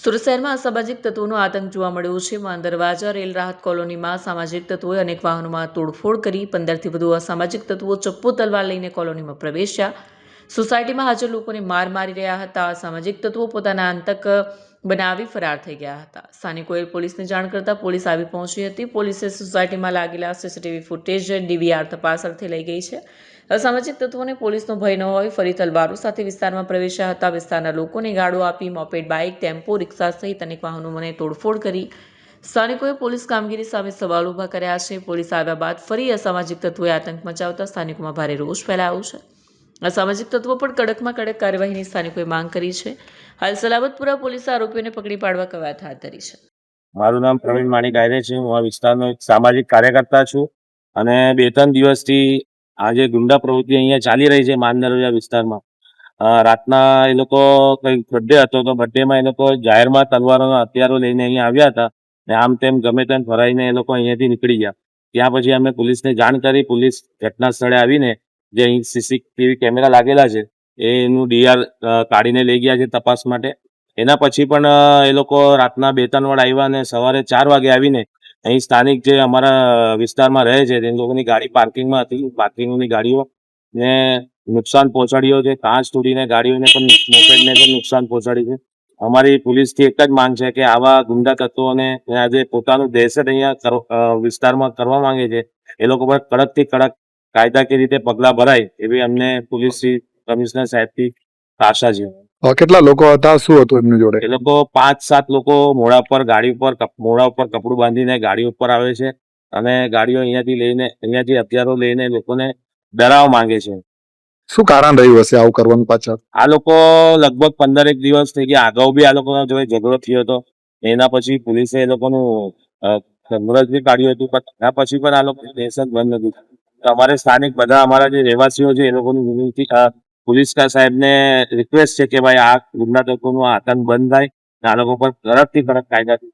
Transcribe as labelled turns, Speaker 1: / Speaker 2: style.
Speaker 1: સુરત શહેરમાં અસામાજિક તત્વોનો આતંક જોવા મળ્યો છે. દરવાજા રેલ રાહત કોલોનીમાં સામાજિક તત્વોએ અનેક વાહનોમાં તોડફોડ કરી 15થી વધુ અસામાજિક તત્વો ચપ્પુ તલવાર લઈને કોલોનીમાં પ્રવેશ્યા. સોસાયટીમાં હાજર લોકોને માર મારી રહ્યા હતા. અસામાજિક તત્વો પોતાના આતંક બનાવી ફરાર થઈ ગયા હતા. સ્થાનિકોએ પોલીસને જાણ કરતા પોલીસ આવી પહોંચી હતી. પોલીસે સોસાયટીમાં લાગેલા સીસીટીવી ફૂટેજ ડીવીઆર તપાસ અર્થે લઈ ગઈ છે. અસામાજિક તત્વોને પોલીસનો ભય ન હોય ફરી તલવારો સાથે વિસ્તારમાં પ્રવેશ્યા હતા. વિસ્તારના લોકોને ગાળો આપી મોપેડ, બાઇક, ટેમ્પો, રિક્ષા સહિત અનેક વાહનોને તોડફોડ કરી સ્થાનિકોએ પોલીસ કામગીરી સામે સવાલ ઊભા કર્યા છે. પોલીસ આવ્યા બાદ ફરી અસામાજિક તત્વોએ આતંક મચાવતા સ્થાનિકોમાં ભારે રોષ ફેલાયો છે. અસામાજિક તત્વો પર કડકમાં કડક કાર્યવાહીની સ્થાનિકોએ માંગ કરી છે. હાલ સલાબતપુરા પોલીસે આરોપીઓને પકડી પાડવા કવાયત હાથ ધરી છે.
Speaker 2: મારું નામ પ્રવીણ માણિક આયરે છે. હું આ વિસ્તારનો એક સામાજિક કાર્યકર્તા છું અને 2-3 દિવસથી આ જે ગુંડા પ્રવૃત્તિ અહીંયા ચાલી રહી છે માનદરવાજા વિસ્તારમાં, રાતના એ લોકો કંઈક બર્થડે હતો તો બર્થડેમાં એ લોકો જાહેરમાં તલવારોના હથિયારો લઈને અહીંયા આવ્યા હતા ને આમ તેમ ગમે તેમ ફરાઈને એ લોકો અહીંયાથી નીકળી ગયા. ત્યાં પછી અમે પોલીસને જાણ કરી. પોલીસ ઘટના સ્થળે આવીને જે અહીં સીસીટીવી કેમેરા લાગેલા છે એનું ડીઆર કાઢીને લઈ ગયા છે તપાસ માટે. એના પછી પણ એ લોકો રાતના 2-3 વાર આવ્યા અને સવારે 4 વાગે આવીને અહીં સ્થાનિક જે અમારા વિસ્તારમાં રહે છે તે લોકોની ગાડી પાર્કિંગમાં હતી, પાર્કિંગની ગાડીઓ ને નુકસાન પહોંચાડ્યો છે. કાચ તોડીને ગાડીઓને પણ, મોપેડને પણ નુકસાન પહોંચાડી છે. અમારી પોલીસથી એક જ માંગ છે કે આવા ગુંડા તત્વોને જે પોતાનું દહેશત અહીંયા વિસ્તારમાં કરવા માંગે છે એ લોકો પર કડકથી કડક કાયદાકીય રીતે પગલાં ભરાય એવી અમને પોલીસથી, કમિશનર સાહેબથી આશા છે.
Speaker 3: કેટલા લોકો હતા, શું હતું એમની જોડે?
Speaker 2: એ લોકો 5-7 લોકો મોડા ઉપર મોડા ઉપર કપડું બાંધીને ગાડી ઉપર આવે છે અને ગાડીઓ અહીંયાથી હથિયારો લઈને લોકોને ડરાવવા માંગે છે.
Speaker 3: શું કારણ રહ્યું હશે આવું કરવાનું પાછળ?
Speaker 2: આ લોકો લગભગ 15 દિવસ થઈ ગયા. અગાઉ બી આ લોકોનો જોડે ઝઘડો થયો હતો. એના પછી પોલીસે એ લોકોનું મુહૂર્ત બી કાઢ્યું હતું, પણ એના પછી પણ આ લોકો દહેશત બંધ નથી. અમારે સ્થાનિક બધા અમારા જે રહેવાસીઓ છે એ લોકોની વિનંતી, પોલીસ સાહેબને રિક્વેસ્ટ છે કે ભાઈ આ ગુંડા તત્વોનું આતંક બંધ થાય, આ લોકો પર કડકથી કડક કાયદાથી